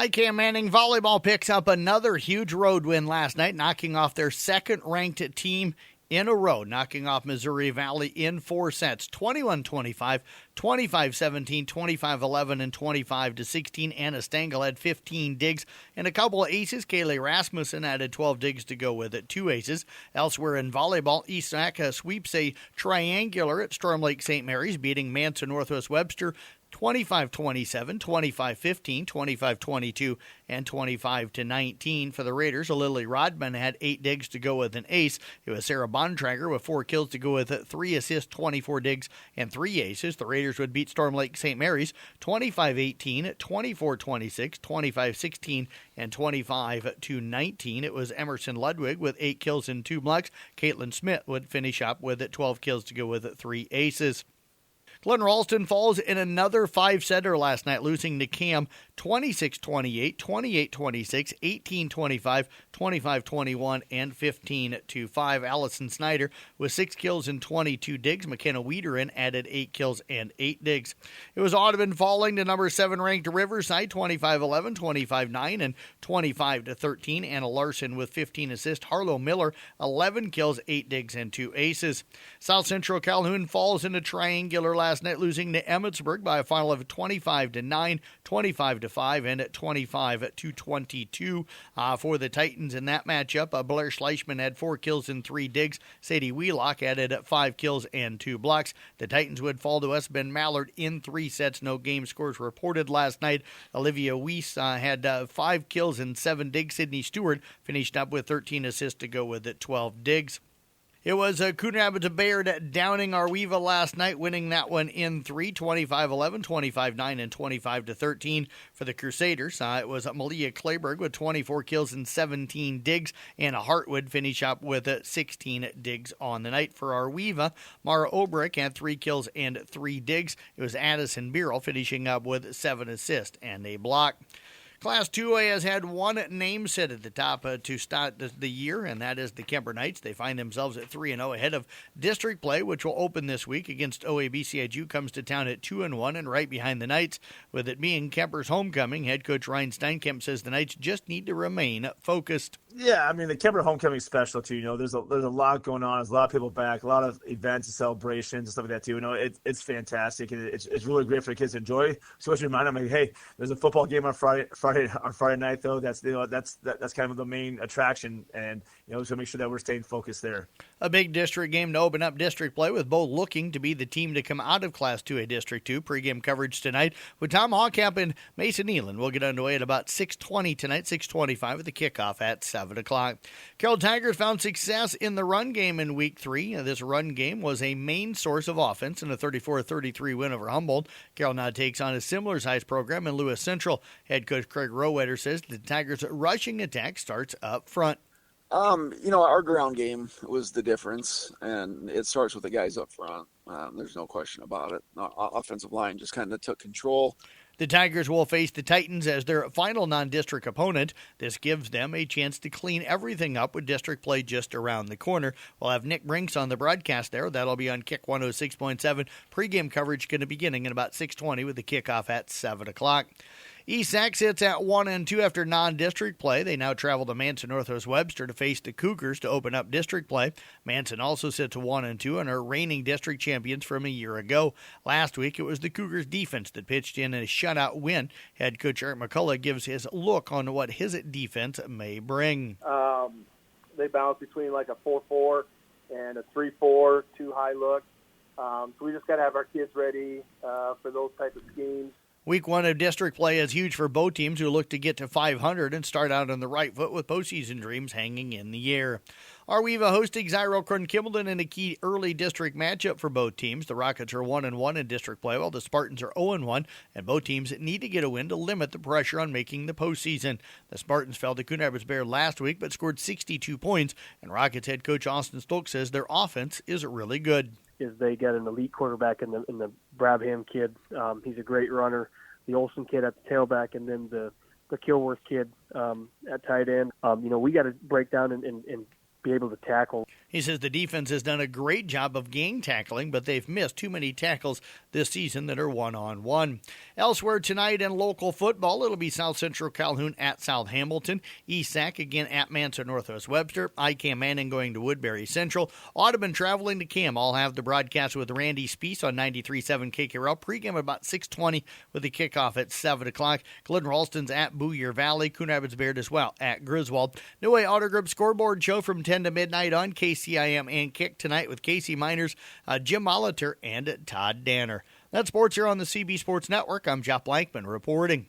IKM Manning Volleyball picks up another huge road win last night, knocking off their second-ranked team in a row, knocking off Missouri Valley in 4 sets, 21-25, 25-17, 25-11, and 25-16. Anna Stengel had 15 digs and a couple of aces. Kaylee Rasmussen added 12 digs to go with it, 2 aces. Elsewhere in volleyball, East Sac sweeps a triangular at Storm Lake St. Mary's, beating Manson Northwest Webster 25-27, 25-15, 25-22, and 25-19. For the Raiders, Lily Rodman had 8 digs to go with an ace. It was Sarah Bontrager with 4 kills to go with 3 assists, 24 digs, and 3 aces. The Raiders would beat Storm Lake St. Mary's 25-18, 24-26, 25-16, and 25-19. It was Emerson Ludwig with 8 kills and 2 blocks. Caitlin Smith would finish up with 12 kills to go with 3 aces. Glen Ralston falls in another 5-setter last night, losing to Cam 26-28, 28-26, 18-25, 25-21, and 15-5. Allison Snyder with 6 kills and 22 digs. McKenna Wiederin added 8 kills and 8 digs. It was Audubon falling to number 7-ranked Riverside 25-11, 25-9, and 25-13. Anna Larson with 15 assists. Harlow Miller 11 kills, 8 digs, and 2 aces. South Central Calhoun falls in a triangular last night, losing to Emmetsburg by a final of 25-9, 25-5, and 25-22. For the Titans in that matchup, Blair Schleichman had 4 kills and 3 digs. Sadie Wheelock added 5 kills and 2 blocks. The Titans would fall to Esben Mallard in 3 sets. No game scores reported last night. Olivia Weiss had 5 kills and 7 digs. Sydney Stewart finished up with 13 assists to go with 12 digs. It was Coon Rapids Bayard downing Arweva last night, winning that one in 3, 25-11, 25-9, and 25-13. For the Crusaders, it was Malia Clayberg with 24 kills and 17 digs, and Hart would finish up with 16 digs on the night. For Arweva, Mara Obrick had 3 kills and 3 digs. It was Addison Beerle finishing up with 7 assists and a block. Class 2A has had one name set at the top to start the year, and that is the Kemper Knights. They find themselves at 3-0 ahead of district play, which will open this week against OABCIG, comes to town at 2-1 and right behind the Knights. With it being Kemper's homecoming, head coach Ryan Steinkamp says the Knights just need to remain focused. Yeah, I mean, the Kemper homecoming is special, too. You know, there's a lot going on. There's a lot of people back, a lot of events and celebrations and stuff like that, too. You know, it's fantastic. And it's really great for the kids to enjoy. So to remind them, like, hey, there's a football game on Friday night, though. That's kind of the main attraction. And, you know, so make sure that we're staying focused there. A big district game to open up district play, with Bo looking to be the team to come out of Class 2A District 2. Pre-game coverage tonight with Tom Hawkamp and Mason Nealon. We'll get underway at about 6:20 tonight, 6:25 with the kickoff at 7 o'clock. Carroll Tigers found success in the run game in Week 3. This run game was a main source of offense in a 34-33 win over Humboldt. Carroll now takes on a similar-sized program in Lewis Central. Head coach Craig Rowetter says the Tigers' rushing attack starts up front. You know, our ground game was the difference, and it starts with the guys up front. There's no question about it. Our offensive line just kind of took control. The Tigers will face the Titans as their final non-district opponent. This gives them a chance to clean everything up with district play just around the corner. We'll have Nick Brinks on the broadcast there. That'll be on Kick 106.7. Pre-game coverage going to be beginning at about 6:20 with the kickoff at 7 o'clock. East Sac sits at 1-2 after non-district play. They now travel to Manson Northwest Webster to face the Cougars to open up district play. Manson also sits at 1-2 and are reigning district champions from a year ago. Last week, it was the Cougars defense that pitched in a shutout win. Head coach Eric McCullough gives his look on what his defense may bring. They bounce between like a 4-4 and a 3-4, too high look. So we just got to have our kids ready for those type of schemes. Week 1 of district play is huge for both teams who look to get to 500 and start out on the right foot with postseason dreams hanging in the air. Arweva hosting Xyro Kimballton in a key early district matchup for both teams. The Rockets are 1-1 in district play, while the Spartans are 0-1, and both teams need to get a win to limit the pressure on making the postseason. The Spartans fell to Coon Rapids Bayard last week but scored 62 points, and Rockets head coach Austin Stokes says their offense is really good. Is they got an elite quarterback in the Brabham kid. He's a great runner. The Olson kid at the tailback, and then the Kilworth kid at tight end. You know, we got to break down and be able to tackle. He says the defense has done a great job of gang tackling, but they've missed too many tackles this season that are one-on-one. Elsewhere tonight in local football, it'll be South Central Calhoun at South Hamilton, East Sac again at Manson Northwest Webster, ICAM Manning going to Woodbury Central, Audubon traveling to Cam. I'll have the broadcast with Randy Speece on 93.7 KKRL. Pregame about 6:20 with the kickoff at 7 o'clock. Glidden Ralston's at Boyer Valley, Coon Rapids Baird as well at Griswold. New Way Auto Group scoreboard show from 10 to midnight on KCIM and Kick tonight with Casey Miners, Jim Molitor, and Todd Danner. That's sports here on the CB Sports Network. I'm Jeff Blankman reporting.